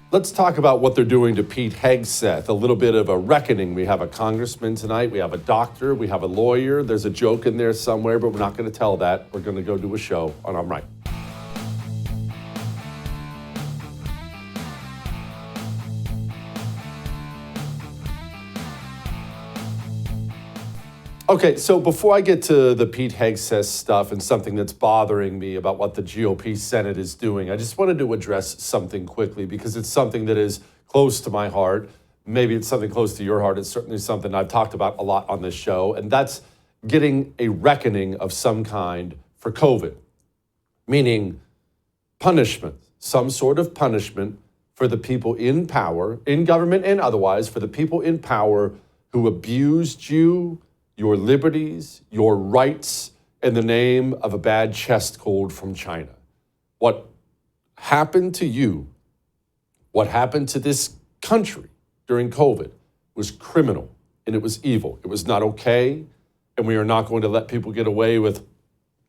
Let's talk about what they're doing to Pete Hegseth. A little bit of a reckoning. We have a congressman tonight. We have a doctor. We have a lawyer. There's a joke in there somewhere, but we're not going to tell that. We're going to go do a show on I'm Right. Okay, so before I get to the Pete Hegseth stuff and something that's bothering me about what the GOP Senate is doing, I just wanted to address something quickly because it's something that is close to my heart. Maybe it's something close to your heart. It's certainly something I've talked about a lot on this show, and that's getting a reckoning of some kind for COVID, meaning punishment, some sort of punishment for the people in power, in government and otherwise, for the people in power who abused you, your liberties, your rights, in the name of a bad chest cold from China. What happened to you, what happened to this country during COVID was criminal and it was evil. It was not okay, and we are not going to let people get away with,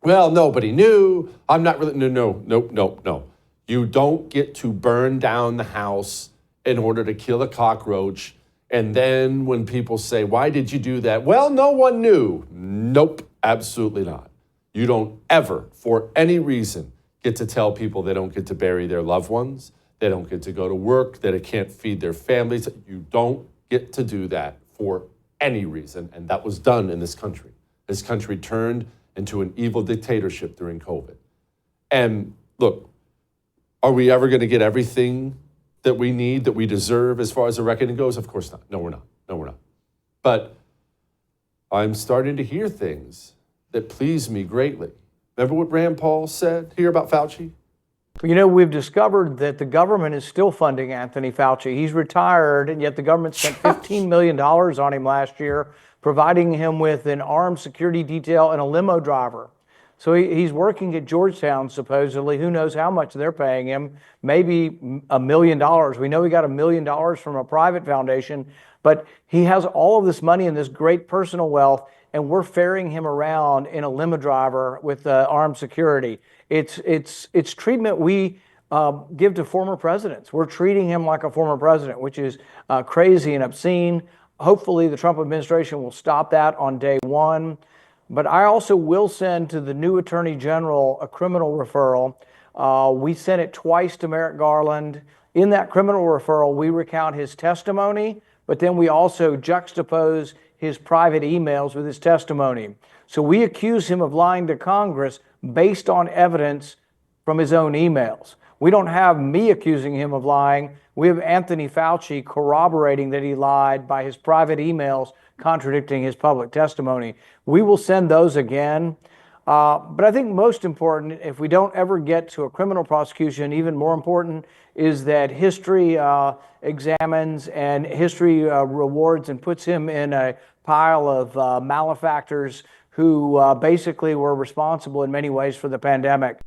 well, nobody knew, I'm not really, no. You don't get to burn down the house in order to kill a cockroach. And then when people say, why did you do that? Well, no one knew. Nope, absolutely not. You don't ever, for any reason, get to tell people they don't get to bury their loved ones. They don't get to go to work, that they can't feed their families. You don't get to do that for any reason. And that was done in this country. This country turned into an evil dictatorship during COVID. And look, are we ever going to get everything that we need, that we deserve as far as the reckoning goes? Of course not. No, we're not. But I'm starting to hear things that please me greatly. Remember what Rand Paul said here about Fauci? You know, we've discovered that the government is still funding Anthony Fauci. He's retired, and yet the government spent $15 million on him last year, providing him with an armed security detail and a limo driver. So he's working at Georgetown, supposedly. Who knows how much they're paying him? Maybe $1 million. We know he got $1 million from a private foundation, but he has all of this money and this great personal wealth, and we're ferrying him around in a limo driver with armed security. It's treatment we give to former presidents. We're treating him like a former president, which is crazy and obscene. Hopefully, the Trump administration will stop that on day one. But I also will send to the new Attorney General a criminal referral. We sent it twice to Merrick Garland. In that criminal referral, we recount his testimony, but then we also juxtapose his private emails with his testimony. So we accuse him of lying to Congress based on evidence from his own emails. We don't have me accusing him of lying. We have Anthony Fauci corroborating that he lied by his private emails contradicting his public testimony. We will send those again. But I think most important, if we don't ever get to a criminal prosecution, even more important is that history examines and history rewards and puts him in a pile of malefactors who basically were responsible in many ways for the pandemic.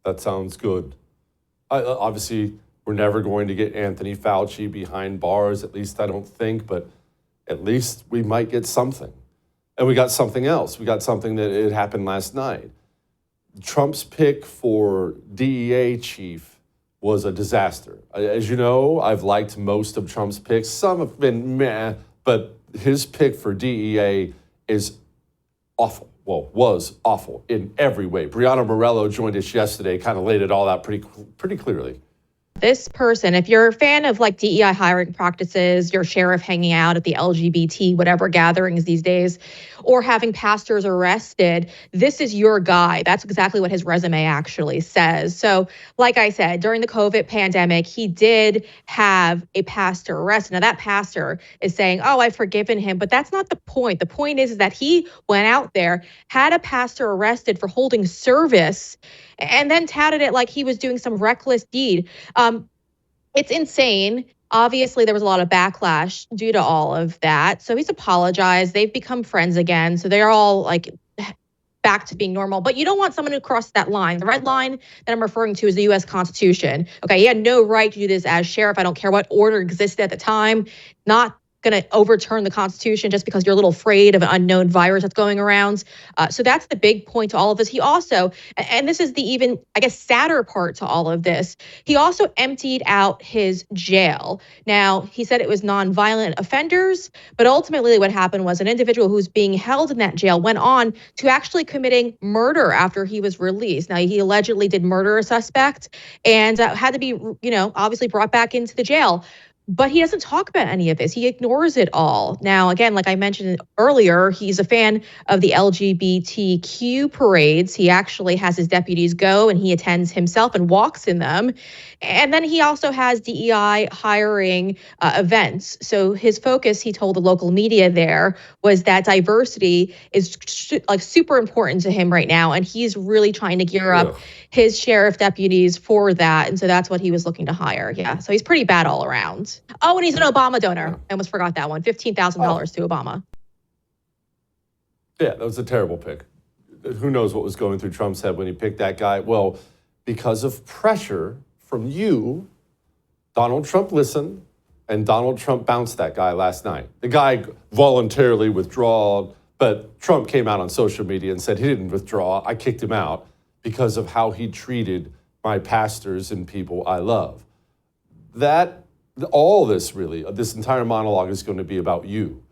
That sounds good. Obviously, we're never going to get Anthony Fauci behind bars, at least I don't think, but at least we might get something. And we got something else. We got something that it happened last night. Trump's pick for DEA chief was a disaster. As you know, I've liked most of Trump's picks. Some have been meh, but his pick for DEA is awful. Well, was awful in every way. Brianna Morello joined us yesterday, kind of laid it all out pretty clearly. This person, if you're a fan of like DEI hiring practices, your sheriff hanging out at the LGBT, whatever gatherings these days, or having pastors arrested, this is your guy. That's exactly what his resume actually says. So like I said, during the COVID pandemic, he did have a pastor arrested. Now that pastor is saying, oh, I've forgiven him, but that's not the point. The point is that he went out there, had a pastor arrested for holding service, and then touted it like he was doing some reckless deed. It's insane. Obviously, there was a lot of backlash due to all of that. So he's apologized. They've become friends again. So they're all like back to being normal. But you don't want someone to cross that line. The red line that I'm referring to is the U.S. Constitution. Okay, he had no right to do this as sheriff. I don't care what order existed at the time. Not going to overturn the Constitution just because you're a little afraid of an unknown virus that's going around. So that's the big point to all of this. He also, and this is the even, I guess, sadder part to all of this, he also emptied out his jail. Now, he said it was nonviolent offenders, but ultimately what happened was an individual who's being held in that jail went on to actually committing murder after he was released. Now, he allegedly did murder a suspect and had to be, obviously brought back into the jail. But he doesn't talk about any of this. He ignores it all. Now, again, like I mentioned earlier, he's a fan of the LGBTQ parades. He actually has his deputies go and he attends himself and walks in them. And then he also has DEI hiring events. So his focus, he told the local media there, was that diversity is like super important to him right now. And he's really trying to gear up his sheriff deputies for that. And so that's what he was looking to hire. Yeah. So he's pretty bad all around. Oh, and he's an Obama donor. I almost forgot that one. $15,000 to Obama. Yeah, that was a terrible pick. Who knows what was going through Trump's head when he picked that guy? Well, because of pressure from you, Donald Trump listened, and Donald Trump bounced that guy last night. The guy voluntarily withdrew, but Trump came out on social media and said he didn't withdraw. I kicked him out because of how he treated my pastors and people I love. All this really, this entire monologue is going to be about you,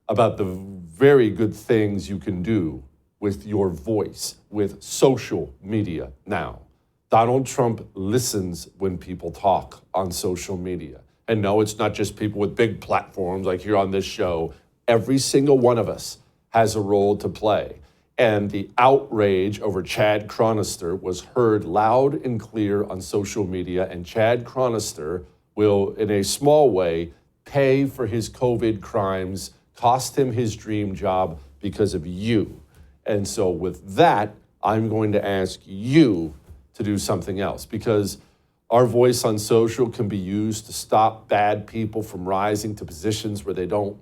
about the very good things you can do with your voice, with social media now. Donald Trump listens when people talk on social media. And no, it's not just people with big platforms like here on this show. Every single one of us has a role to play. And the outrage over Chad Chronister was heard loud and clear on social media, and Chad Chronister will, in a small way, pay for his COVID crimes, cost him his dream job because of you. And so with that, I'm going to ask you to do something else, because our voice on social can be used to stop bad people from rising to positions where they don't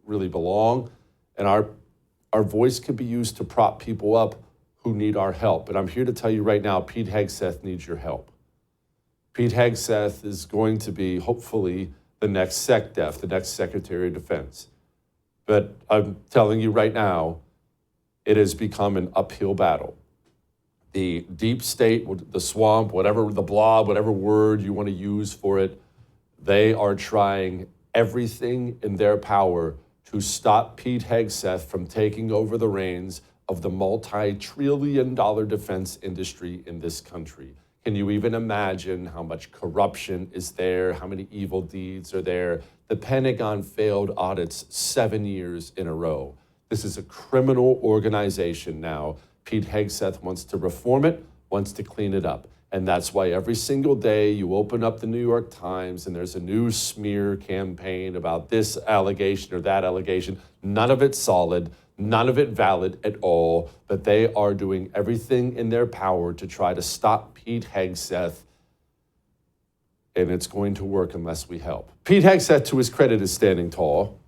really belong. And our voice can be used to prop people up who need our help. And I'm here to tell you right now, Pete Hegseth needs your help. Pete Hegseth is going to be, hopefully, the next SecDef, the next Secretary of Defense. But I'm telling you right now, it has become an uphill battle. The deep state, the swamp, whatever, the blob, whatever word you want to use for it, they are trying everything in their power to stop Pete Hegseth from taking over the reins of the multi-trillion-dollar defense industry in this country. Can you even imagine how much corruption is there, how many evil deeds are there? The Pentagon failed audits 7 years in a row. This is a criminal organization now. Pete Hegseth wants to reform it, wants to clean it up. And that's why every single day you open up the New York Times and there's a new smear campaign about this allegation or that allegation. None of it solid, none of it valid at all, but they are doing everything in their power to try to stop Pete Hegseth, and it's going to work unless we help. Pete Hegseth, to his credit, is standing tall.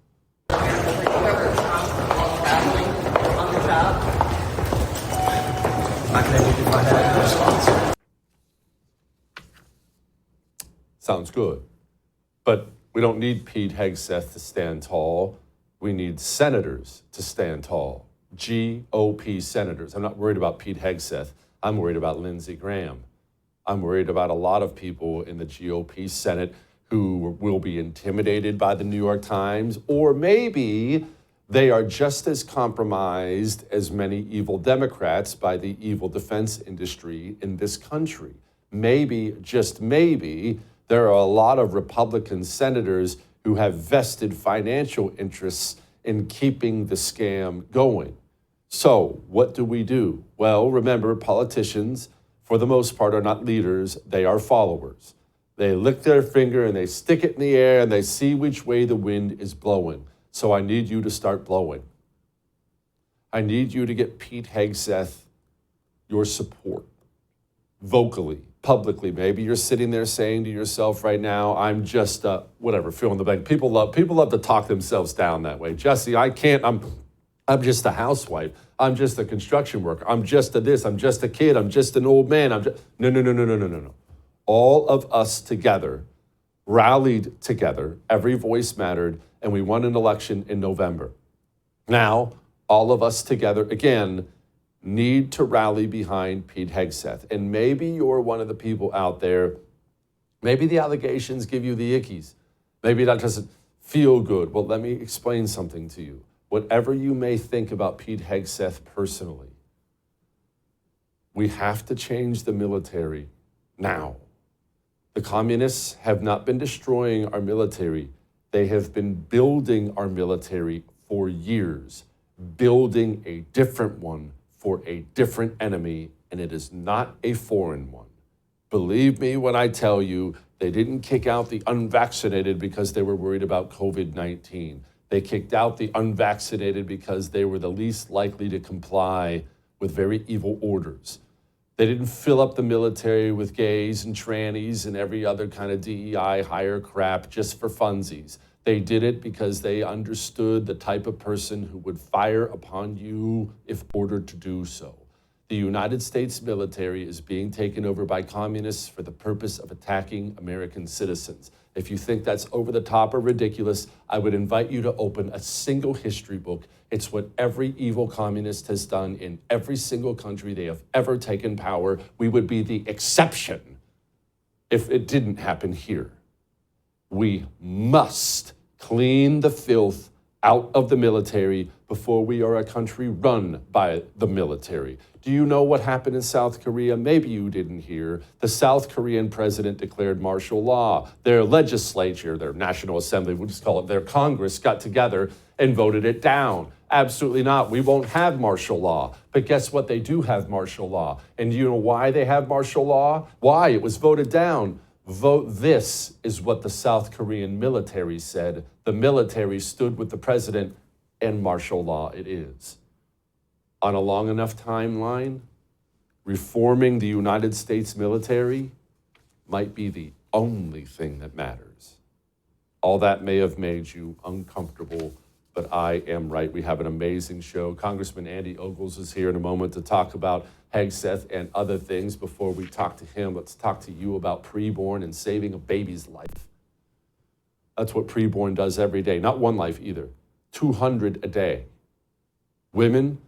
Sounds good. But we don't need Pete Hegseth to stand tall. We need senators to stand tall. GOP senators. I'm not worried about Pete Hegseth. I'm worried about Lindsey Graham. I'm worried about a lot of people in the GOP Senate who will be intimidated by the New York Times, or maybe they are just as compromised as many evil Democrats by the evil defense industry in this country. Maybe, just maybe, there are a lot of Republican senators who have vested financial interests in keeping the scam going. So what do? Well, remember, politicians, for the most part, are not leaders, they are followers. They lick their finger and they stick it in the air and they see which way the wind is blowing. So I need you to start blowing. I need you to get Pete Hegseth your support, vocally, publicly. Maybe you're sitting there saying to yourself right now, I'm just whatever, fill in the blank. People love to talk themselves down that way. Jesse, I can't, I'm just a housewife. I'm just a construction worker. I'm just a this. I'm just a kid. I'm just an old man. No. All of us together rallied together, every voice mattered, and we won an election in November. Now, all of us together, again, need to rally behind Pete Hegseth. And maybe you're one of the people out there, maybe the allegations give you the ickies. Maybe that doesn't feel good. Well, let me explain something to you. Whatever you may think about Pete Hegseth personally, we have to change the military now. The communists have not been destroying our military. They have been building our military for years, building a different one for a different enemy, and it is not a foreign one. Believe me when I tell you, they didn't kick out the unvaccinated because they were worried about COVID-19. They kicked out the unvaccinated because they were the least likely to comply with very evil orders. They didn't fill up the military with gays and trannies and every other kind of DEI hire crap just for funsies. They did it because they understood the type of person who would fire upon you if ordered to do so. The United States military is being taken over by communists for the purpose of attacking American citizens. If you think that's over the top or ridiculous, I would invite you to open a single history book. It's what every evil communist has done in every single country they have ever taken power. We would be the exception if it didn't happen here. We must clean the filth out of the military before we are a country run by the military. Do you know what happened in South Korea? Maybe you didn't hear. The South Korean president declared martial law. Their legislature, their National Assembly, we'll just call it their Congress, got together and voted it down. Absolutely not. We won't have martial law. But guess what? They do have martial law. And do you know why they have martial law? Why? It was voted down. Vote this is what the South Korean military said. The military stood with the president, and martial law it is. On a long enough timeline, reforming the United States military might be the only thing that matters. All that may have made you uncomfortable, but I am right. We have an amazing show. Congressman Andy Ogles is here in a moment to talk about Hegseth and other things. Before we talk to him, let's talk to you about preborn and saving a baby's life. That's what preborn does every day. Not one life either, 200 a day. Women,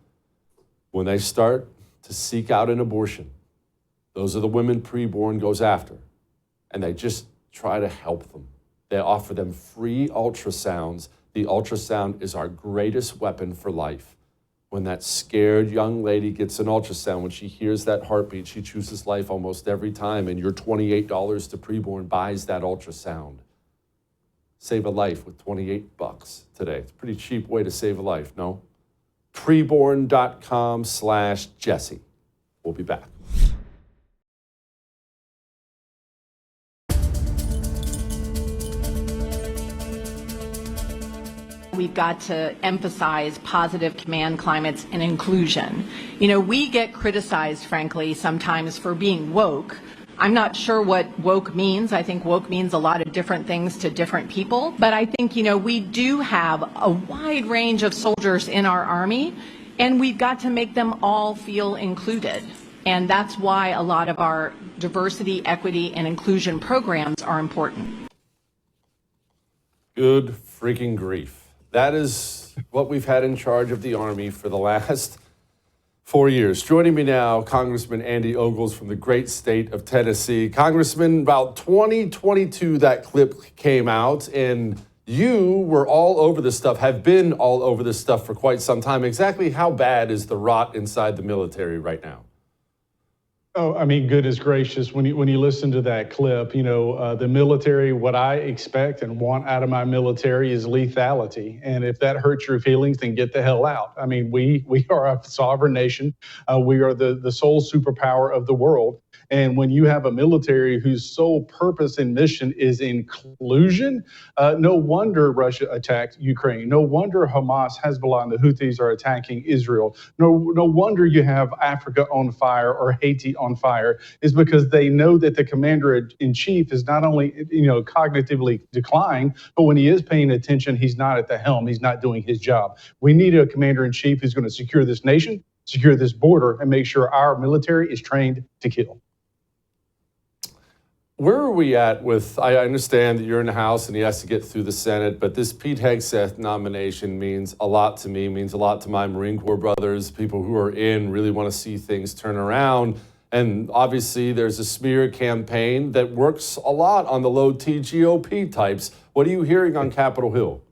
when they start to seek out an abortion, those are the women preborn goes after, and they just try to help them. They offer them free ultrasounds. The ultrasound is our greatest weapon for life. When that scared young lady gets an ultrasound, when she hears that heartbeat, she chooses life almost every time, and your $28 to preborn buys that ultrasound. Save a life with $28 today. It's a pretty cheap way to save a life, no? Preborn.com/Jesse. We'll be back. We've got to emphasize positive command climates and inclusion. You know, we get criticized, frankly, sometimes for being woke. I'm not sure what woke means. I think woke means a lot of different things to different people. But I think, you know, we do have a wide range of soldiers in our Army, and we've got to make them all feel included. And that's why a lot of our diversity, equity, and inclusion programs are important. Good freaking grief. That is what we've had in charge of the Army for the last 4 years. Joining me now, Congressman Andy Ogles from the great state of Tennessee. Congressman, about 2022, that clip came out, and you were all over this stuff, have been all over this stuff for quite some time. Exactly how bad is the rot inside the military right now? Oh, I mean, goodness gracious, when you listen to that clip, you know, the military, what I expect and want out of my military is lethality. And if that hurts your feelings, then get the hell out. I mean, we are a sovereign nation. We are the sole superpower of the world. And when you have a military whose sole purpose and mission is inclusion, no wonder Russia attacked Ukraine. No wonder Hamas, Hezbollah, and the Houthis are attacking Israel. No wonder you have Africa on fire or Haiti on fire, is because they know that the commander-in-chief is not only, you know, cognitively declined, but when he is paying attention, he's not at the helm. He's not doing his job. We need a commander-in-chief who's going to secure this nation, secure this border, and make sure our military is trained to kill. Where are we at with, I understand that you're in the House and he has to get through the Senate, but this Pete Hegseth nomination means a lot to me, means a lot to my Marine Corps brothers, people who are in, really want to see things turn around. And obviously there's a smear campaign that works a lot on the low T GOP types. What are you hearing on Capitol Hill?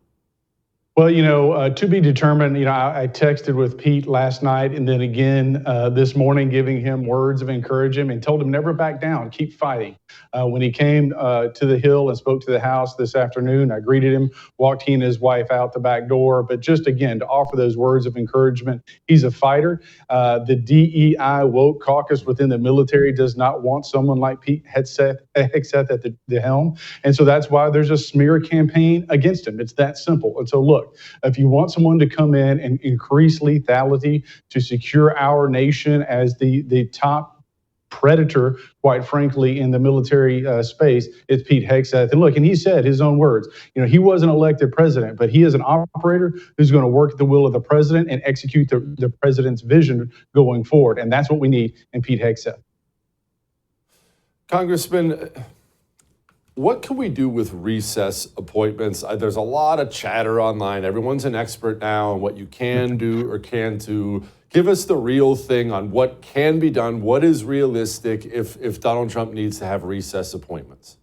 Well, to be determined. I texted with Pete last night and then again this morning, giving him words of encouragement and told him never back down, keep fighting. When he came to the Hill and spoke to the House this afternoon, I greeted him, walked he and his wife out the back door. But just again, to offer those words of encouragement, he's a fighter. The DEI woke caucus within the military does not want someone like Pete Hegseth at the helm. And so that's why there's a smear campaign against him. It's that simple. And so look, if you want someone to come in and increase lethality to secure our nation as the top predator, quite frankly, in the military space, it's Pete Hegseth. And look, and he said his own words, he wasn't elected president, but he is an operator who's going to work at the will of the president and execute the president's vision going forward. And that's what we need in Pete Hegseth. Congressman, what can we do with recess appointments? There's a lot of chatter online. Everyone's an expert now on what you can do or can't do. Give us the real thing on what can be done, what is realistic if Donald Trump needs to have recess appointments.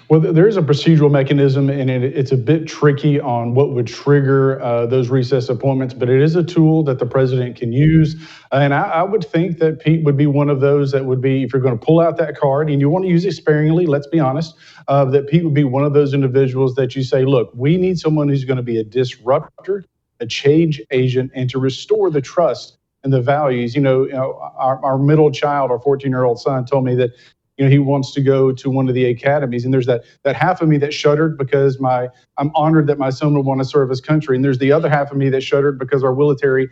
Well, there is a procedural mechanism, and it's a bit tricky on what would trigger those recess appointments, but it is a tool that the president can use. And I would think that Pete would be one of those that would be, if you're going to pull out that card, and you want to use it sparingly, let's be honest, that Pete would be one of those individuals that you say, look, we need someone who's going to be a disruptor, a change agent, and to restore the trust and the values. Our middle child, our 14-year-old son, told me that he wants to go to one of the academies, and there's that half of me that shuddered because I'm honored that my son would want to serve his country, and there's the other half of me that shuddered because our military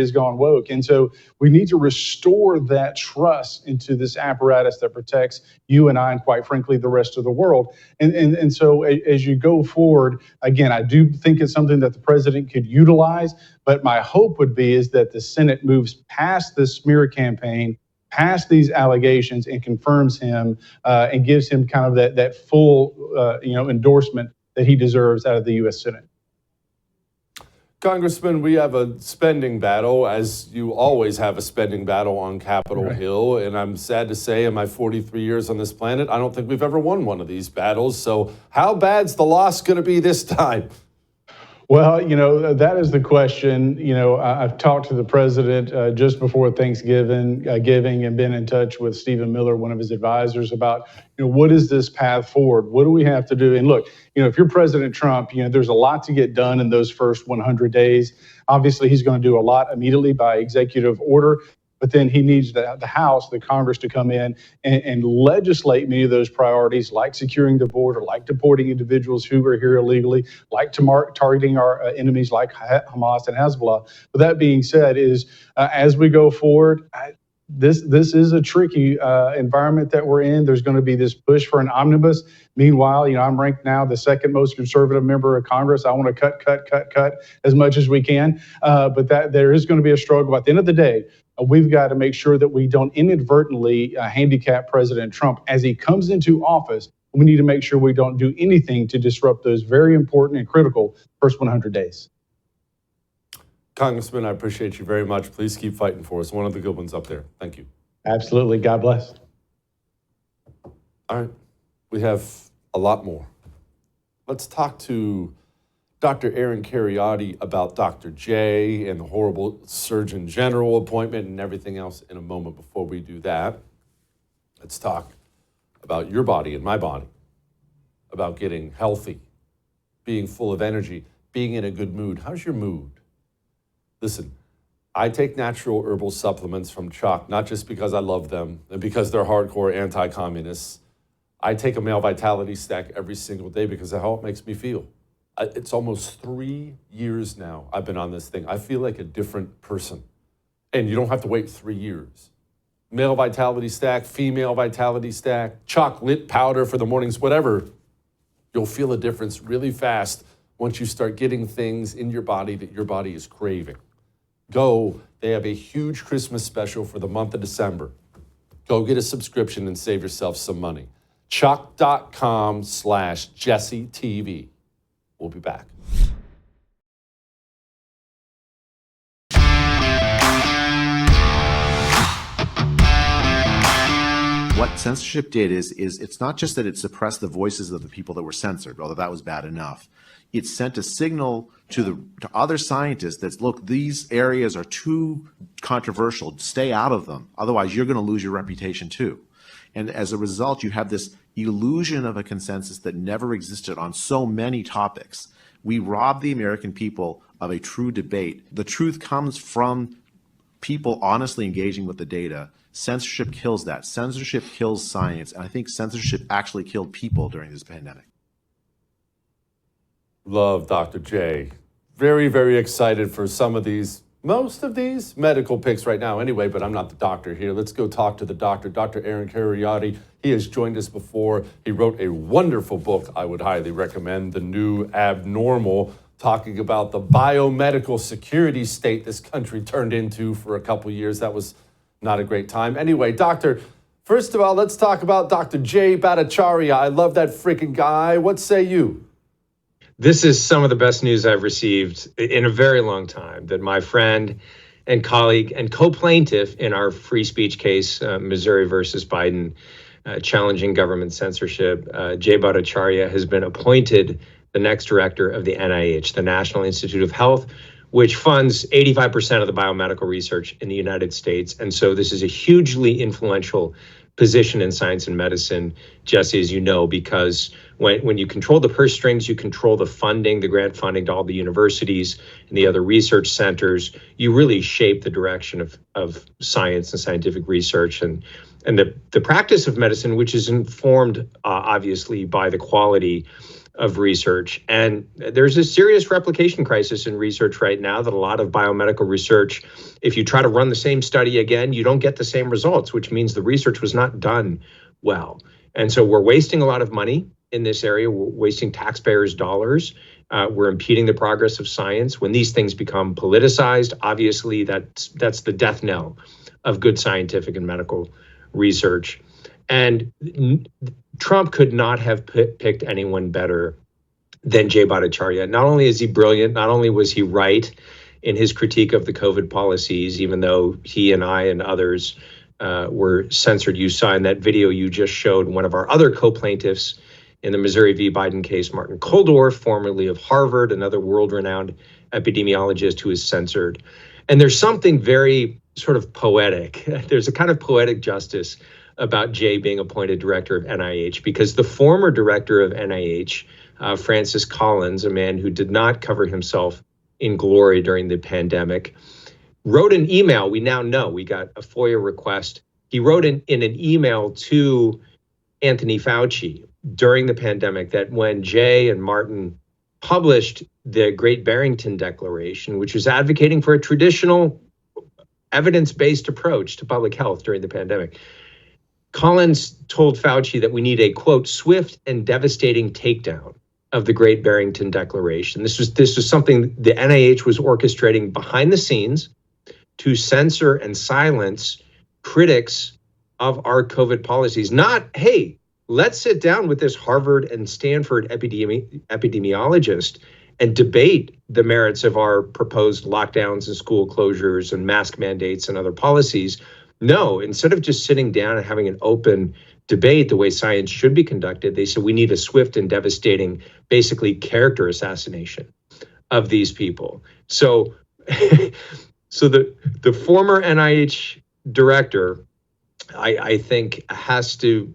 has gone woke, and so we need to restore that trust into this apparatus that protects you and I, and quite frankly, the rest of the world. And so as you go forward, again, I do think it's something that the president could utilize, but my hope would be is that the Senate moves past this smear campaign, past these allegations, and confirms him and gives him kind of that full endorsement that he deserves out of the U.S. Senate. Congressman, we have a spending battle, as you always have a spending battle on Capitol Hill. And I'm sad to say, in my 43 years on this planet, I don't think we've ever won one of these battles. So how bad's the loss going to be this time? Well, that is the question. I've talked to the president just before Thanksgiving, and been in touch with Stephen Miller, one of his advisors, about, what is this path forward? What do we have to do? And look, if you're President Trump, there's a lot to get done in those first 100 days. Obviously, he's going to do a lot immediately by executive order. But then he needs the House, the Congress, to come in and legislate many of those priorities, like securing the border, like deporting individuals who are here illegally, like targeting our enemies like Hamas and Hezbollah. But that being said, as we go forward, this is a tricky environment that we're in. There's going to be this push for an omnibus. Meanwhile, I'm ranked now the second most conservative member of Congress. I want to cut as much as we can. But that there is going to be a struggle. At the end of the day, we've got to make sure that we don't inadvertently handicap President Trump as he comes into office. We need to make sure we don't do anything to disrupt those very important and critical first 100 days. Congressman, I appreciate you very much. Please keep fighting for us. One of the good ones up there. Thank you. Absolutely. God bless. All right. We have a lot more. Let's talk to Dr. Aaron Kheriaty about Dr. J and the horrible Surgeon General appointment and everything else in a moment. Before we do that, let's talk about your body and my body, about getting healthy, being full of energy, being in a good mood. How's your mood? Listen, I take natural herbal supplements from Chuck, not just because I love them and because they're hardcore anti-communists. I take a male vitality stack every single day because of how it makes me feel. It's almost 3 years now I've been on this thing. I feel like a different person. And you don't have to wait 3 years. Male vitality stack, female vitality stack, chocolate powder for the mornings, whatever. You'll feel a difference really fast once you start getting things in your body that your body is craving. Go. They have a huge Christmas special for the month of December. Go get a subscription and save yourself some money. Chuck.com/JesseTV. We'll be back. What censorship did is it's not just that it suppressed the voices of the people that were censored, although that was bad enough. It sent a signal to other scientists that, look, these areas are too controversial. Stay out of them. Otherwise, you're going to lose your reputation too. And as a result, you have this illusion of a consensus that never existed on so many topics. We rob the American people of a true debate. The truth comes from people honestly engaging with the data. Censorship kills that. Censorship kills science. And I think censorship actually killed people during this pandemic. Love Dr. J. Very, very excited for most of these medical picks right now anyway, but I'm not the doctor here. Let's go talk to the doctor, Dr. Aaron Kheriaty. He has joined us before. He wrote a wonderful book I would highly recommend, The New Abnormal, talking about the biomedical security state this country turned into for a couple years. That was not a great time. Anyway, doctor, first of all, let's talk about Dr. Jay Bhattacharya. I love that freaking guy. What say you? This is some of the best news I've received in a very long time, that my friend and colleague and co-plaintiff in our free speech case, Missouri versus Biden, challenging government censorship, Jay Bhattacharya has been appointed the next director of the NIH, the National Institute of Health, which funds 85% of the biomedical research in the United States. And so this is a hugely influential position in science and medicine, Jesse, as you know, because when you control the purse strings, you control the funding, the grant funding to all the universities and the other research centers. You really shape the direction of science and scientific research and the practice of medicine, which is informed, obviously, by the quality of research. And there's a serious replication crisis in research right now that a lot of biomedical research, if you try to run the same study again, you don't get the same results, which means the research was not done well. And so we're wasting a lot of money in this area. We're wasting taxpayers' dollars. We're impeding the progress of science. When these things become politicized, obviously that's the death knell of good scientific and medical research. And Trump could not have picked anyone better than Jay Bhattacharya. Not only is he brilliant, not only was he right in his critique of the COVID policies, even though he and I and others were censored. You saw in that video you just showed one of our other co-plaintiffs in the Missouri v. Biden case, Martin Kulldorff, formerly of Harvard, another world-renowned epidemiologist who is censored. And there's something very sort of poetic. There's a kind of poetic justice about Jay being appointed director of NIH, because the former director of NIH, Francis Collins, a man who did not cover himself in glory during the pandemic, wrote an email. We now know, we got a FOIA request. He wrote in an email to Anthony Fauci during the pandemic that when Jay and Martin published the Great Barrington Declaration, which was advocating for a traditional evidence-based approach to public health during the pandemic, Collins told Fauci that we need a, quote, swift and devastating takedown of the Great Barrington Declaration. This was something the NIH was orchestrating behind the scenes to censor and silence critics of our COVID policies. Not, hey, let's sit down with this Harvard and Stanford epidemiologist and debate the merits of our proposed lockdowns and school closures and mask mandates and other policies. No, instead of just sitting down and having an open debate the way science should be conducted, they said we need a swift and devastating, basically character assassination of these people. So, so the former NIH director, I think, has to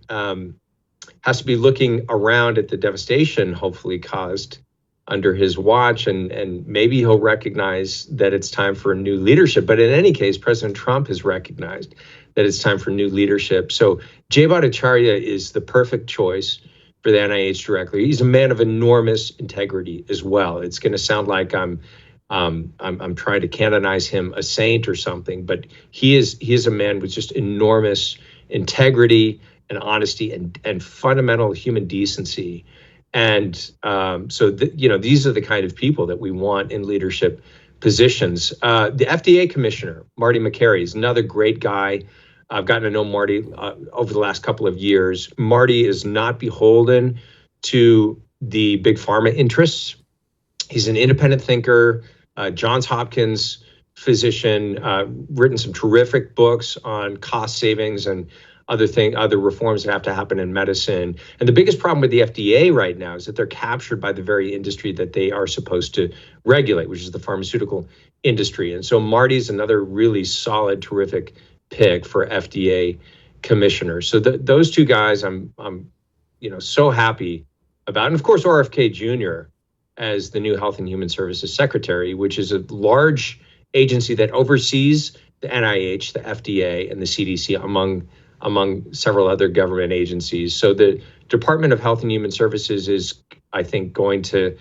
be looking around at the devastation hopefully caused under his watch, and maybe he'll recognize that it's time for a new leadership. But in any case, President Trump has recognized that it's time for new leadership. So Jay Bhattacharya is the perfect choice for the NIH director. He's a man of enormous integrity as well. It's going to sound like I'm trying to canonize him a saint or something, but he is a man with just enormous integrity and honesty and fundamental human decency. And so these are the kind of people that we want in leadership positions. The FDA commissioner, Marty Makary, is another great guy, I've gotten to know Marty over the last couple of years. Marty is not beholden to the big pharma interests. He's an independent thinker, Johns Hopkins physician, written some terrific books on cost savings and other reforms that have to happen in medicine. And the biggest problem with the FDA right now is that they're captured by the very industry that they are supposed to regulate, which is the pharmaceutical industry. And so Marty's another really solid, terrific pick for FDA commissioner. So those two guys, I'm so happy about. And of course, RFK Jr. as the new Health and Human Services Secretary, which is a large agency that oversees the NIH, the FDA, and the CDC, among several other government agencies. So the Department of Health and Human Services is, I think, going to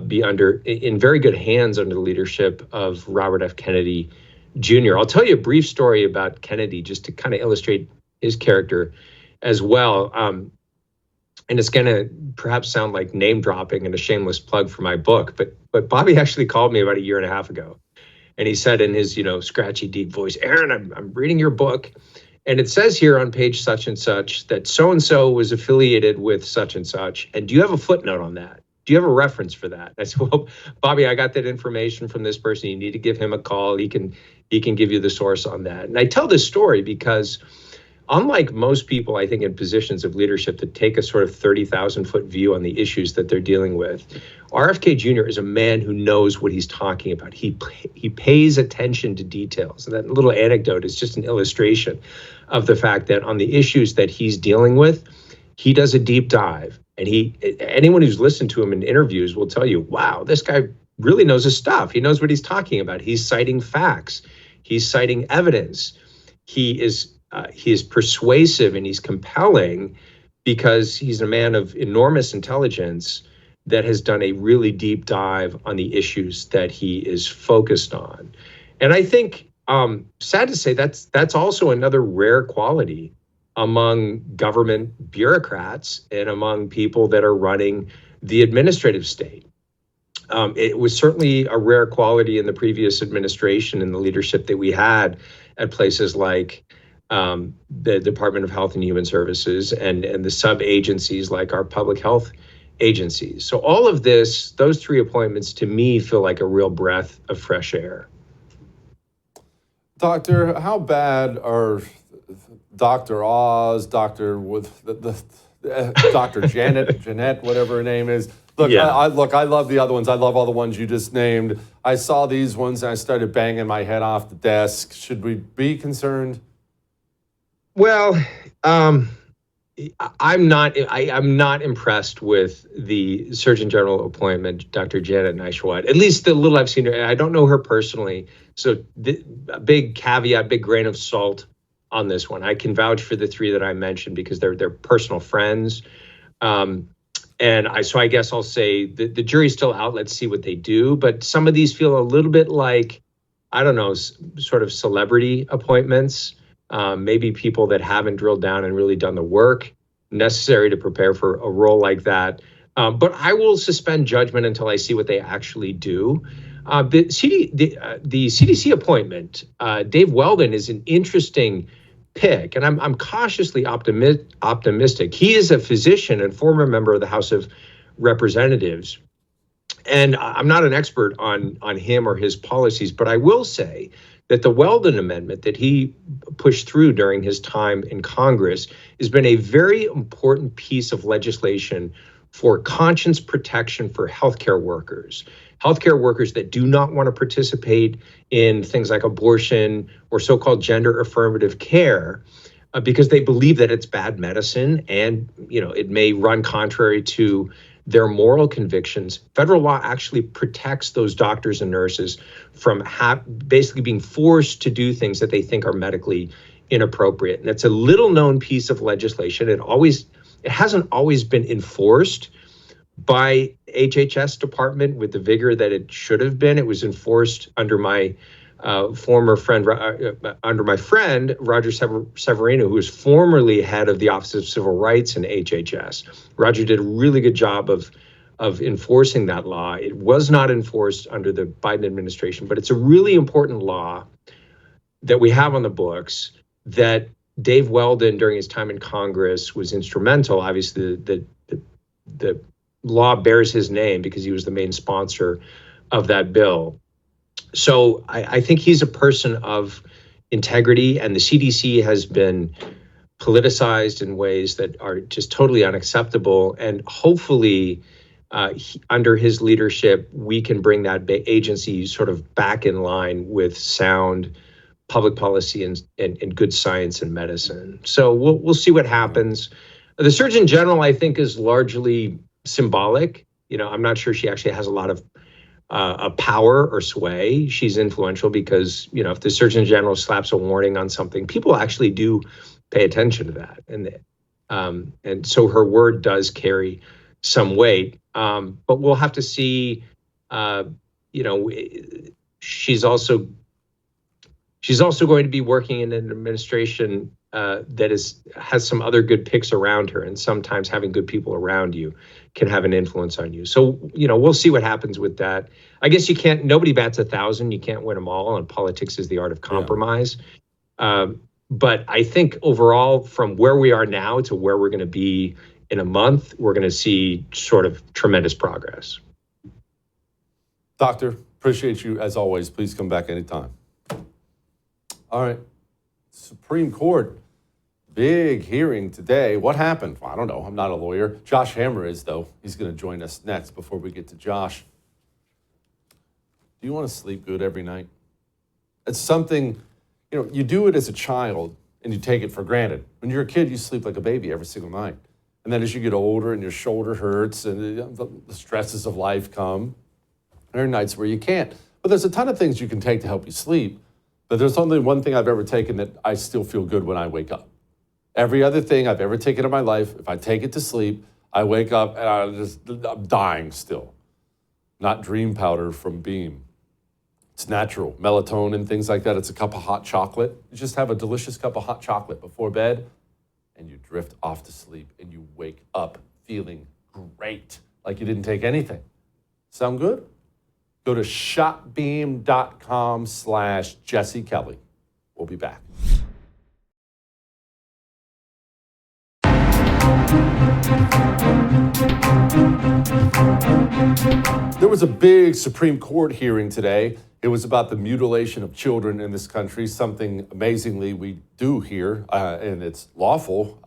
be in very good hands under the leadership of Robert F. Kennedy Jr. I'll tell you a brief story about Kennedy just to kind of illustrate his character as well. And it's going to perhaps sound like name dropping and a shameless plug for my book, but Bobby actually called me about a year and a half ago, and he said in his scratchy deep voice, "Aaron, I'm reading your book, and it says here on page such and such that so and so was affiliated with such and such, and do you have a footnote on that? Do you have a reference for that?" I said, "Well, Bobby, I got that information from this person. You need to give him a call. He can give you the source on that." And I tell this story because, unlike most people, I think, in positions of leadership that take a sort of 30,000-foot view on the issues that they're dealing with, RFK Jr. is a man who knows what he's talking about. He pays attention to details. And that little anecdote is just an illustration of the fact that on the issues that he's dealing with, he does a deep dive. And anyone who's listened to him in interviews will tell you, wow, this guy really knows his stuff. He knows what he's talking about. He's citing facts. He's citing evidence. He is persuasive and he's compelling because he's a man of enormous intelligence that has done a really deep dive on the issues that he is focused on. And I think, sad to say, that's also another rare quality among government bureaucrats and among people that are running the administrative state. It was certainly a rare quality in the previous administration and the leadership that we had at places like the Department of Health and Human Services and the sub-agencies like our public health agencies. So all of this, those three appointments to me feel like a real breath of fresh air. Doctor, how bad are Dr. Oz, Dr. with Dr. Jeanette, whatever her name is? Look, Yeah. I love the other ones. I love all the ones you just named. I saw these ones and I started banging my head off the desk. Should we be concerned? Well, I'm not impressed with the Surgeon General appointment, Dr. Janet Naishwat. At least the little I've seen her. I don't know her personally, so a big caveat, big grain of salt on this one. I can vouch for the three that I mentioned because they're personal friends, and I guess I'll say the jury's still out. Let's see what they do. But some of these feel a little bit like, I don't know, sort of celebrity appointments. Maybe people that haven't drilled down and really done the work necessary to prepare for a role like that. But I will suspend judgment until I see what they actually do. The CDC appointment, Dave Weldon, is an interesting pick, and I'm cautiously optimistic. He is a physician and former member of the House of Representatives. And I'm not an expert on him or his policies, but I will say that the Weldon Amendment that he pushed through during his time in Congress has been a very important piece of legislation for conscience protection for healthcare workers that do not want to participate in things like abortion or so-called gender affirmative care because they believe that it's bad medicine and, it may run contrary to their moral convictions. Federal law actually protects those doctors and nurses from basically being forced to do things that they think are medically inappropriate. And it's a little known piece of legislation. It hasn't always been enforced by HHS department with the vigor that it should have been. It was enforced under my friend Roger Severino, who was formerly head of the Office of Civil Rights in HHS. Roger did a really good job of enforcing that law. It was not enforced under the Biden administration, but it's a really important law that we have on the books that Dave Weldon, during his time in Congress, was instrumental. Obviously, the law bears his name because he was the main sponsor of that bill. So I think he's a person of integrity, and the CDC has been politicized in ways that are just totally unacceptable. And hopefully, under his leadership, we can bring that agency sort of back in line with sound public policy and good science and medicine. So we'll see what happens. The Surgeon General, I think, is largely symbolic. I'm not sure she actually has a lot of power or sway. She's influential because, if the Surgeon General slaps a warning on something, people actually do pay attention to that. And so her word does carry some weight. But we'll have to see, she's also going to be working in an administration that has some other good picks around her, and sometimes having good people around you can have an influence on you. So, we'll see what happens with that. I guess nobody bats 1,000. You can't win them all, and politics is the art of compromise. Yeah. But I think overall, from where we are now to where we're going to be in a month, we're going to see sort of tremendous progress. Doctor, appreciate you as always. Please come back anytime. All right. Supreme Court, big hearing today. What happened? Well, I don't know. I'm not a lawyer. Josh Hammer is, though. He's going to join us next. Before we get to Josh, do you want to sleep good every night? It's something, you do it as a child and you take it for granted. When you're a kid, you sleep like a baby every single night. And then as you get older and your shoulder hurts and the stresses of life come, there are nights where you can't. But there's a ton of things you can take to help you sleep. But there's only one thing I've ever taken that I still feel good when I wake up. Every other thing I've ever taken in my life, if I take it to sleep, I wake up and I'm dying still. Not dream powder from Beam. It's natural. Melatonin, things like that. It's a cup of hot chocolate. You just have a delicious cup of hot chocolate before bed, and you drift off to sleep, and you wake up feeling great, like you didn't take anything. Sound good? Go to shopbeam.com/Jesse Kelly. We'll be back. There was a big Supreme Court hearing today. It was about the mutilation of children in this country, something amazingly we do here, and it's lawful.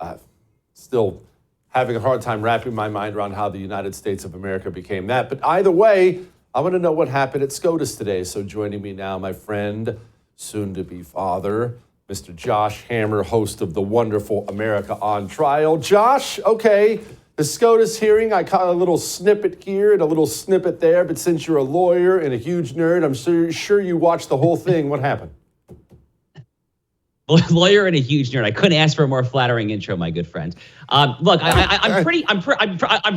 Still having a hard time wrapping my mind around how the United States of America became that. But either way, I want to know what happened at SCOTUS today. So joining me now, my friend, soon-to-be father, Mr. Josh Hammer, host of the wonderful America on Trial. Josh, okay, the SCOTUS hearing, I caught a little snippet here and a little snippet there, but since you're a lawyer and a huge nerd, I'm sure you watched the whole thing. What happened? Lawyer and a huge nerd. I couldn't ask for a more flattering intro, my good friend. Look, I'm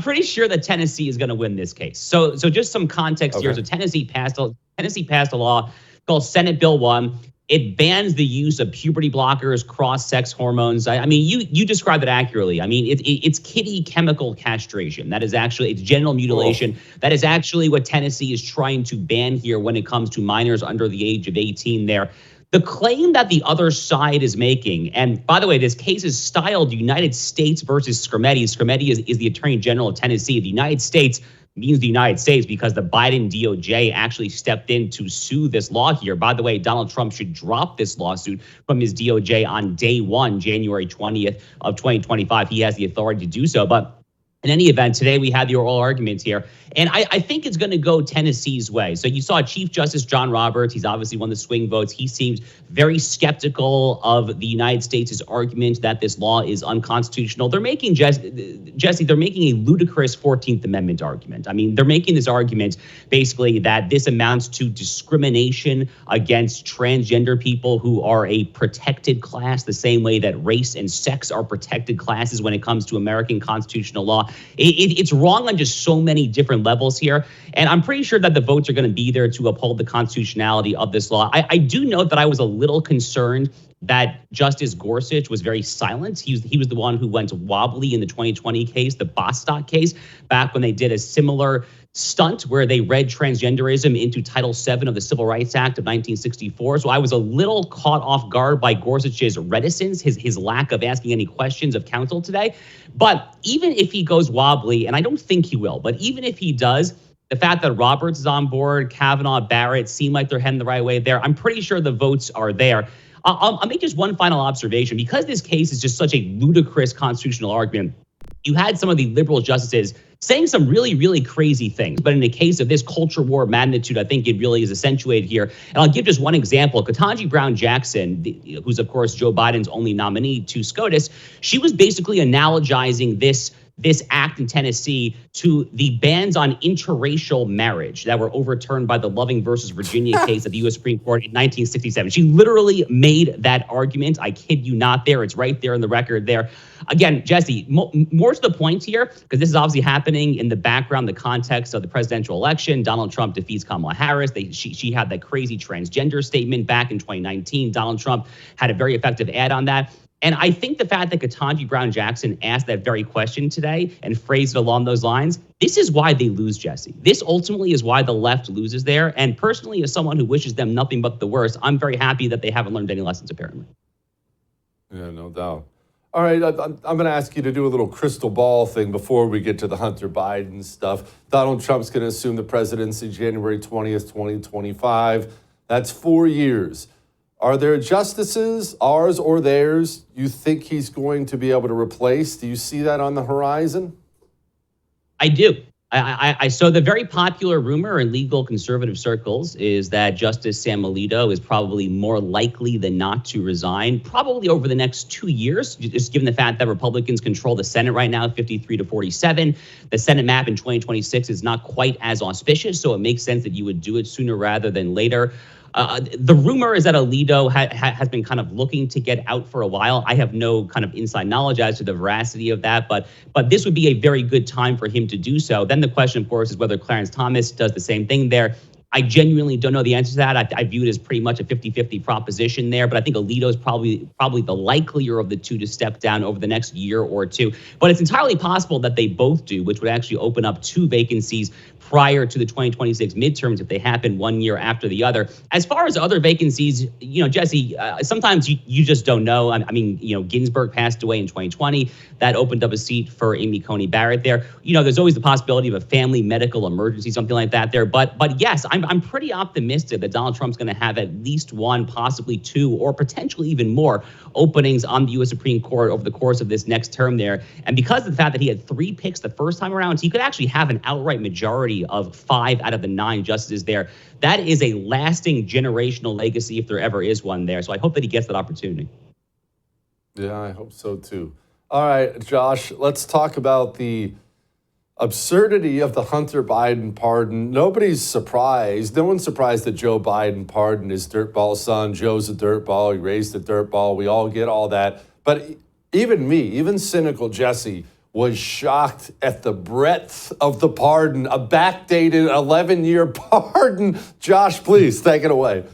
pretty sure that Tennessee is going to win this case. So just some context here. So Tennessee passed a law called Senate Bill 1. It bans the use of puberty blockers, cross-sex hormones. I mean, you described it accurately. I mean, it's kiddie chemical castration. That is actually, it's genital mutilation. That is actually what Tennessee is trying to ban here when it comes to minors under the age of 18 there. The claim that the other side is making, and by the way, this case is styled United States versus Kheriaty. Kheriaty is the Attorney General of Tennessee. The United States means the United States because the Biden DOJ actually stepped in to sue this law here. By the way, Donald Trump should drop this lawsuit from his DOJ on day one, January 20th of 2025. He has the authority to do so. But in any event, today we had the oral arguments here, and I think it's going to go Tennessee's way. So you saw Chief Justice John Roberts. He's obviously won the swing votes. He seems very skeptical of the United States' argument that this law is unconstitutional. They're making, Jesse, they're making a ludicrous 14th Amendment argument. I mean, they're making this argument basically that this amounts to discrimination against transgender people who are a protected class, the same way that race and sex are protected classes when it comes to American constitutional law. It's wrong on just so many different levels here. And I'm pretty sure that the votes are going to be there to uphold the constitutionality of this law. I do note that I was a little concerned that Justice Gorsuch was very silent. He was the one who went wobbly in the 2020 case, the Bostock case, back when they did a similar stunt where they read transgenderism into Title VII of the Civil Rights Act of 1964. So I was a little caught off guard by Gorsuch's reticence, his lack of asking any questions of counsel today. But even if he goes wobbly, and I don't think he will, but even if he does, the fact that Roberts is on board, Kavanaugh, Barrett seem like they're heading the right way there, I'm pretty sure the votes are there. I'll make just one final observation. Because this case is just such a ludicrous constitutional argument, you had some of the liberal justices saying some really, really crazy things. But in a case of this culture war magnitude, I think it really is accentuated here. And I'll give just one example. Ketanji Brown Jackson, who's, of course, Joe Biden's only nominee to SCOTUS, she was basically analogizing this act in Tennessee to the bans on interracial marriage that were overturned by the Loving versus Virginia case at the U.S. Supreme Court in 1967. She literally made that argument. I kid you not there. It's right there in the record there. Again, Jesse, more to the point here, because this is obviously happening in the background, the context of the presidential election. Donald Trump defeats Kamala Harris. She had that crazy transgender statement back in 2019. Donald Trump had a very effective ad on that. And I think the fact that Ketanji Brown Jackson asked that very question today and phrased it along those lines, this is why they lose, Jesse. This ultimately is why the left loses there. And personally, as someone who wishes them nothing but the worst, I'm very happy that they haven't learned any lessons, apparently. Yeah, no doubt. All right, I'm going to ask you to do a little crystal ball thing before we get to the Hunter Biden stuff. Donald Trump's going to assume the presidency January 20th, 2025. That's 4 years. Are there justices, ours or theirs, you think he's going to be able to replace? Do you see that on the horizon? I do. I saw the very popular rumor in legal conservative circles is that Justice Sam Alito is probably more likely than not to resign, probably over the next 2 years, just given the fact that Republicans control the Senate right now, 53-47. The Senate map in 2026 is not quite as auspicious, so it makes sense that you would do it sooner rather than later. The rumor is that Alito has been kind of looking to get out for a while. I have no kind of inside knowledge as to the veracity of that, but this would be a very good time for him to do so. Then the question, of course, is whether Clarence Thomas does the same thing there. I genuinely don't know the answer to that. I view it as pretty much a 50-50 proposition there, but I think Alito is probably the likelier of the two to step down over the next year or two. But it's entirely possible that they both do, which would actually open up 2 vacancies prior to the 2026 midterms if they happen 1 year after the other. As far as other vacancies, Jesse, sometimes you just don't know. I mean, Ginsburg passed away in 2020. That opened up a seat for Amy Coney Barrett there. There's always the possibility of a family medical emergency, something like that there. But yes, I'm pretty optimistic that Donald Trump's going to have at least 1, possibly 2, or potentially even more openings on the U.S. Supreme Court over the course of this next term there. And because of the fact that he had 3 picks the first time around, he could actually have an outright majority of 5 out of the 9 justices there. That is a lasting generational legacy if there ever is one there. So I hope that he gets that opportunity. Yeah, I hope so too. All right, Josh, let's talk about the absurdity of the Hunter Biden pardon. Nobody's surprised. No one's surprised that Joe Biden pardoned his dirtball son. Joe's a dirtball. He raised a dirtball. We all get all that. But even me, even cynical Jesse, was shocked at the breadth of the pardon, a backdated 11-year pardon. Josh, please take it away.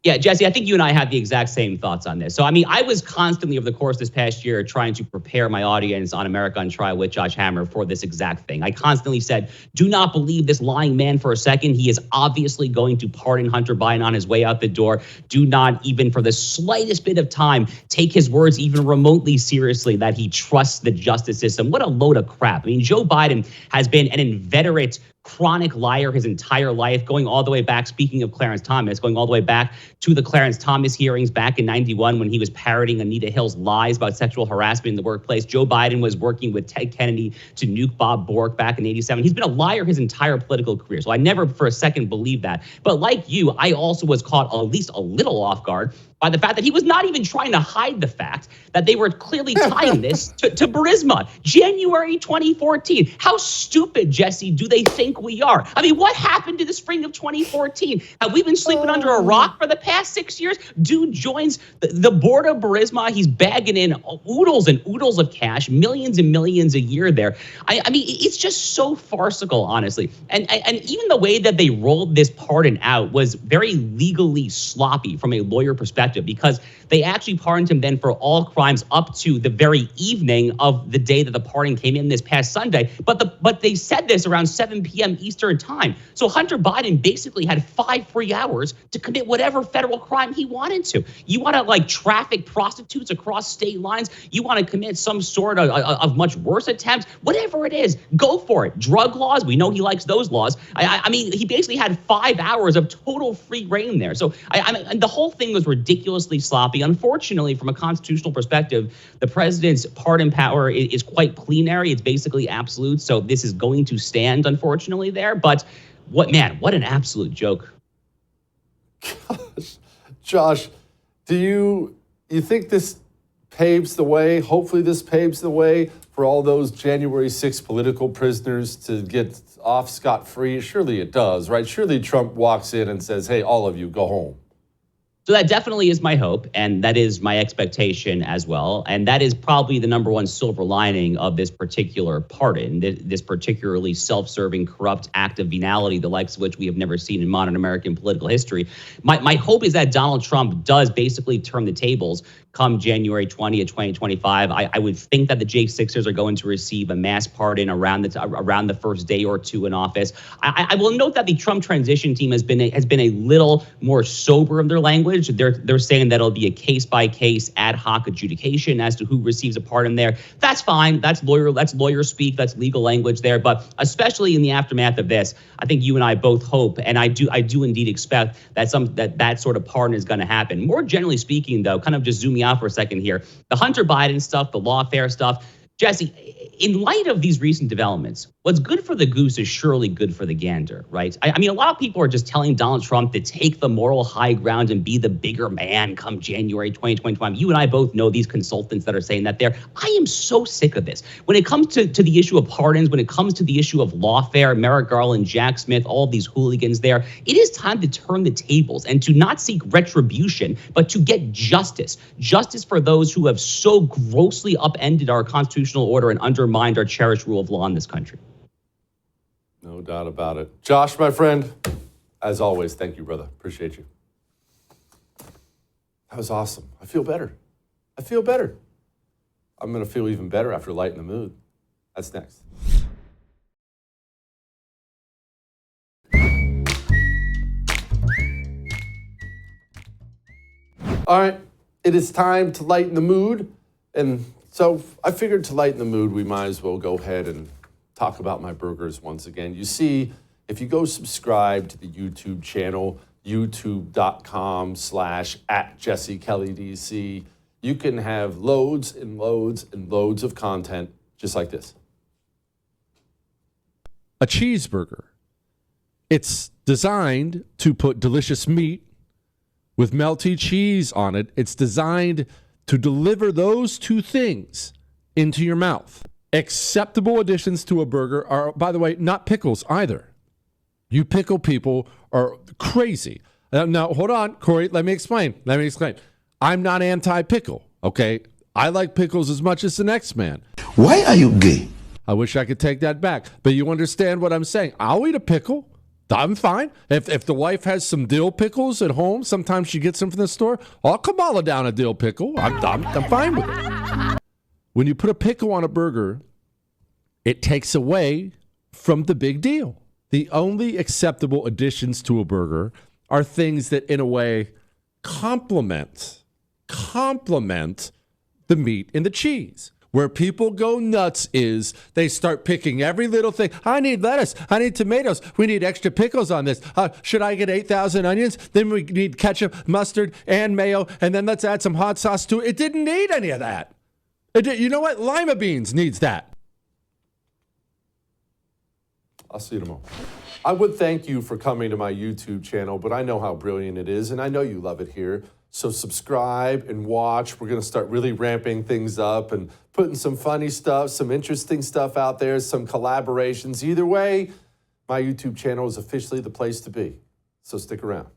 Yeah, Jesse, I think you and I have the exact same thoughts on this. So, I was constantly over the course this past year trying to prepare my audience on America on Trial with Josh Hammer for this exact thing. I constantly said, do not believe this lying man for a second. He is obviously going to pardon Hunter Biden on his way out the door. Do not even for the slightest bit of time take his words even remotely seriously that he trusts the justice system. What a load of crap. Joe Biden has been an inveterate chronic liar his entire life, going all the way back, speaking of Clarence Thomas, going all the way back to the Clarence Thomas hearings back in 91 when he was parroting Anita Hill's lies about sexual harassment in the workplace. Joe Biden was working with Ted Kennedy to nuke Bob Bork back in 87. He's been a liar his entire political career. So I never for a second believed that. But like you, I also was caught at least a little off guard by the fact that he was not even trying to hide the fact that they were clearly tying this to Burisma, January 2014. How stupid, Jesse, do they think we are? What happened to the spring of 2014? Have we been sleeping under a rock for the past 6 years? Dude joins the board of Burisma. He's bagging in oodles and oodles of cash, millions and millions a year there. It's just so farcical, honestly. And even the way that they rolled this pardon out was very legally sloppy from a lawyer perspective. perspective, because they actually pardoned him then for all crimes up to the very evening of the day that the pardon came in this past Sunday. But they said this around 7 p.m. Eastern time. So Hunter Biden basically had 5 free hours to commit whatever federal crime he wanted to. You want to like traffic prostitutes across state lines? You want to commit some sort of much worse attempt? Whatever it is, go for it. Drug laws, we know he likes those laws. I mean, he basically had 5 hours of total free reign there. So the whole thing was ridiculously sloppy. Unfortunately, from a constitutional perspective, the president's pardon power is quite plenary. It's basically absolute. So this is going to stand, unfortunately, there. But what an absolute joke. Gosh, Josh, do you think this paves the way? Hopefully this paves the way for all those January 6th political prisoners to get off scot-free? Surely it does, right? Surely Trump walks in and says, hey, all of you, go home. So that definitely is my hope, and that is my expectation as well. And that is probably the number one silver lining of this particular pardon, this particularly self-serving, corrupt act of venality, the likes of which we have never seen in modern American political history. My hope is that Donald Trump does basically turn the tables come January 20th, 2025. I would think that the J6ers are going to receive a mass pardon around the first day or two in office. I will note that the Trump transition team has been a little more sober of their language. They're saying that it'll be a case-by-case ad hoc adjudication as to who receives a pardon there. That's fine. That's lawyer speak. That's legal language there. But especially in the aftermath of this, I think you and I both hope, and I do indeed expect that sort of pardon is going to happen. More generally speaking, though, kind of just zooming out for a second here, the Hunter Biden stuff, the lawfare stuff, Jesse, in light of these recent developments, what's good for the goose is surely good for the gander, right? I mean, a lot of people are just telling Donald Trump to take the moral high ground and be the bigger man come January 2025. You and I both know these consultants that are saying that there. I am so sick of this. When it comes to the issue of pardons, when it comes to the issue of lawfare, Merrick Garland, Jack Smith, all of these hooligans there, it is time to turn the tables and to not seek retribution, but to get justice. Justice for those who have so grossly upended our constitutional order and undermined our cherished rule of law in this country. No doubt about it. Josh, my friend, as always, thank you, brother. Appreciate you. That was awesome. I feel better. I'm going to feel even better after lighting the mood. That's next. All right, it is time to lighten the mood. And so I figured to lighten the mood, we might as well go ahead and talk about my burgers once again. You see, if you go subscribe to the YouTube channel, youtube.com/@JesseKellyDC, you can have loads and loads and loads of content just like this. A cheeseburger. It's designed to put delicious meat with melty cheese on it. It's designed to deliver those two things into your mouth. Acceptable additions to a burger are, by the way, not pickles either. You pickle people are crazy. Now, hold on, Corey, let me explain. I'm not anti-pickle, okay? I like pickles as much as the next man. Why are you gay? I wish I could take that back, but you understand what I'm saying. I'll eat a pickle. I'm fine. If the wife has some dill pickles at home, sometimes she gets them from the store, I'll Kamala down a dill pickle. I'm fine with it. When you put a pickle on a burger, it takes away from the big deal. The only acceptable additions to a burger are things that, in a way, complement the meat and the cheese. Where people go nuts is they start picking every little thing. I need lettuce. I need tomatoes. We need extra pickles on this. Should I get 8,000 onions? Then we need ketchup, mustard, and mayo, and then let's add some hot sauce to it. It didn't need any of that. You know what? Lima beans needs that. I'll see you tomorrow. I would thank you for coming to my YouTube channel, but I know how brilliant it is, and I know you love it here. So subscribe and watch. We're going to start really ramping things up and putting some funny stuff, some interesting stuff out there, some collaborations. Either way, my YouTube channel is officially the place to be. So stick around.